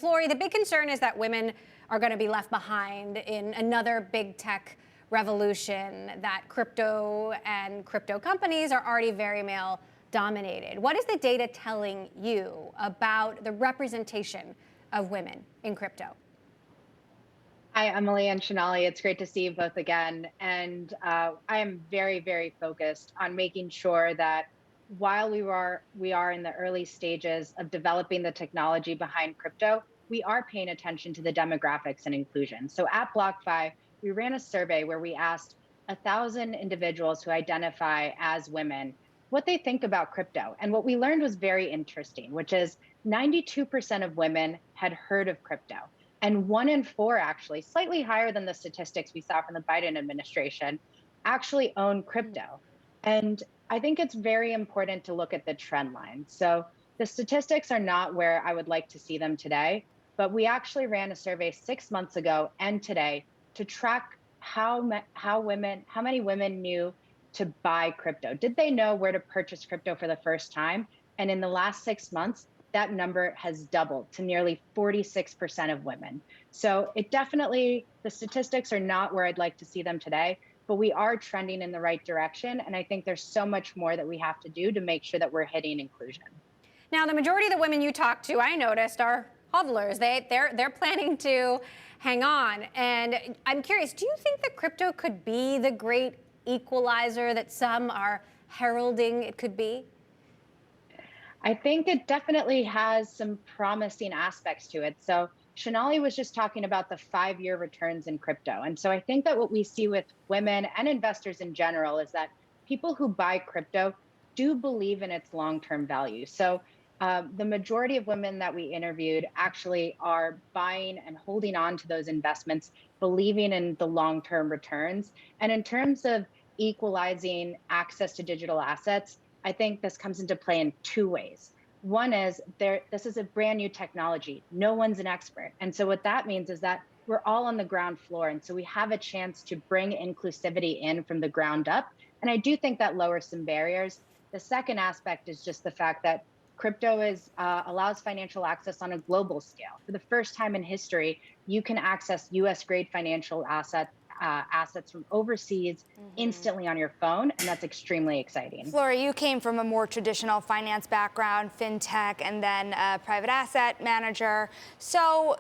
Flori, the big concern is that women are going to be left behind in another big tech revolution, that crypto and crypto companies are already very male dominated. What is the data telling you about the representation of women in crypto? Hi, Emily and Sonali. It's great to see you both again. And I am very, very focused on making sure that while we are in the early stages of developing the technology behind crypto, we are paying attention to the demographics and inclusion. So at BlockFi, we ran a survey where we asked 1,000 individuals who identify as women what they think about crypto. And what we learned was very interesting, which is 92% of women had heard of crypto. And 1 in 4, actually, slightly higher than the statistics we saw from the Biden administration, actually own crypto. And I think it's very important to look at the trend line. So the statistics are not where I would like to see them today, but we actually ran a survey 6 months ago and today to track how many women knew to buy crypto. Did they know where to purchase crypto for the first time? And in the last 6 months, that number has doubled to nearly 46% of women. So the statistics are not where I'd like to see them today, but we are trending in the right direction. And I think there's so much more that we have to do to make sure that we're hitting inclusion. Now, the majority of the women you talk to, I noticed, are hodlers. They're planning to hang on. And I'm curious, do you think that crypto could be the great equalizer that some are heralding it could be? I think it definitely has some promising aspects to it. So Sonali was just talking about the 5-year returns in crypto. And so I think that what we see with women and investors in general is that people who buy crypto do believe in its long-term value. So the majority of women that we interviewed actually are buying and holding on to those investments, believing in the long-term returns. And in terms of equalizing access to digital assets, I think this comes into play in 2 ways. One is this is a brand new technology. No one's an expert. And so what that means is that we're all on the ground floor. And so we have a chance to bring inclusivity in from the ground up. And I do think that lowers some barriers. The second aspect is just the fact that crypto allows financial access on a global scale. For the first time in history, you can access US grade financial assets from overseas instantly on your phone, and that's extremely exciting. Flori, you came from a more traditional finance background, fintech, and then a private asset manager. So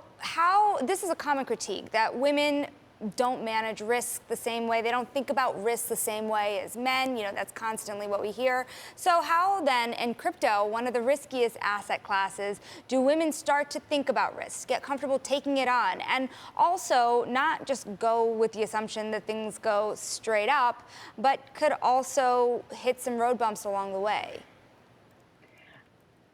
this is a common critique that women don't manage risk the same way. They don't think about risk the same way as men. That's constantly what we hear. So how then, in crypto, one of the riskiest asset classes, do women start to think about risk, get comfortable taking it on, and also not just go with the assumption that things go straight up, but could also hit some road bumps along the way?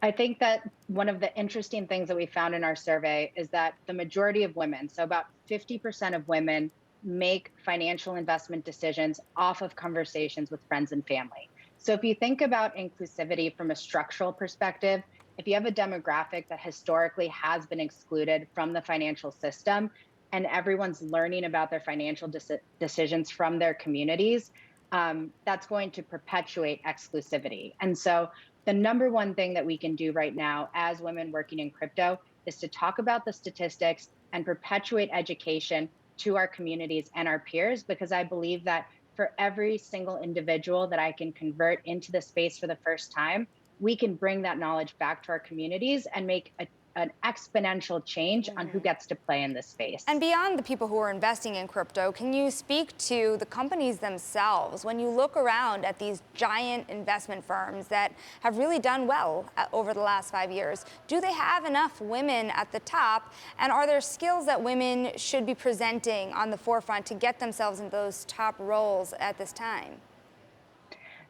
I think that one of the interesting things that we found in our survey is that the majority of women, so about 50% of women, make financial investment decisions off of conversations with friends and family. So if you think about inclusivity from a structural perspective, if you have a demographic that historically has been excluded from the financial system and everyone's learning about their financial decisions from their communities, that's going to perpetuate exclusivity. And so the number one thing that we can do right now as women working in crypto is to talk about the statistics and perpetuate education to our communities and our peers, because I believe that for every single individual that I can convert into the space for the first time, we can bring that knowledge back to our communities and make an exponential change on who gets to play in this space. And beyond the people who are investing in crypto, can you speak to the companies themselves? When you look around at these giant investment firms that have really done well over the last 5 years, do they have enough women at the top? And are there skills that women should be presenting on the forefront to get themselves in those top roles at this time?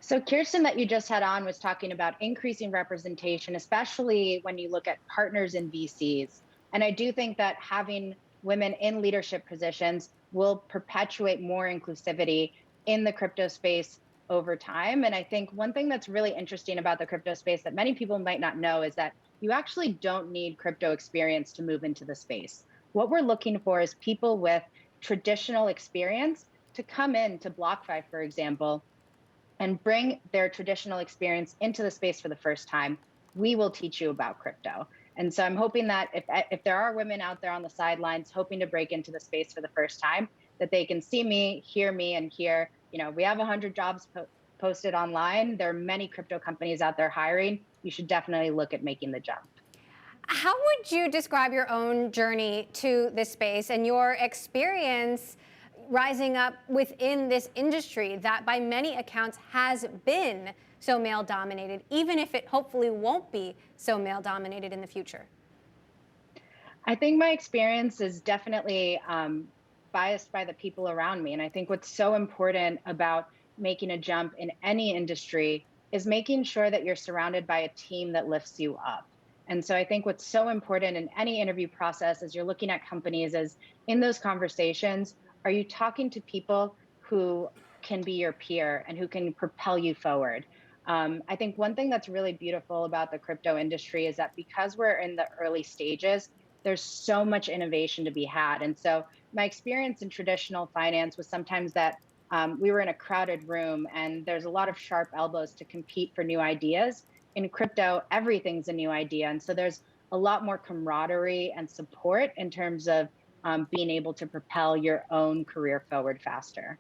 So Kirsten that you just had on was talking about increasing representation, especially when you look at partners in VCs. And I do think that having women in leadership positions will perpetuate more inclusivity in the crypto space over time. And I think one thing that's really interesting about the crypto space that many people might not know is that you actually don't need crypto experience to move into the space. What we're looking for is people with traditional experience to come in to BlockFi, for example, and bring their traditional experience into the space for the first time. We will teach you about crypto. And so I'm hoping that if there are women out there on the sidelines hoping to break into the space for the first time, that they can see me, and hear, we have 100 jobs posted online. There are many crypto companies out there hiring. You should definitely look at making the jump. How would you describe your own journey to this space and your experience rising up within this industry that by many accounts has been so male dominated, even if it hopefully won't be so male dominated in the future? I think my experience is definitely biased by the people around me. And I think what's so important about making a jump in any industry is making sure that you're surrounded by a team that lifts you up. And so I think what's so important in any interview process as you're looking at companies is in those conversations, are you talking to people who can be your peer and who can propel you forward? I think one thing that's really beautiful about the crypto industry is that because we're in the early stages, there's so much innovation to be had. And so my experience in traditional finance was sometimes that we were in a crowded room and there's a lot of sharp elbows to compete for new ideas. In crypto, everything's a new idea. And so there's a lot more camaraderie and support in terms of being able to propel your own career forward faster.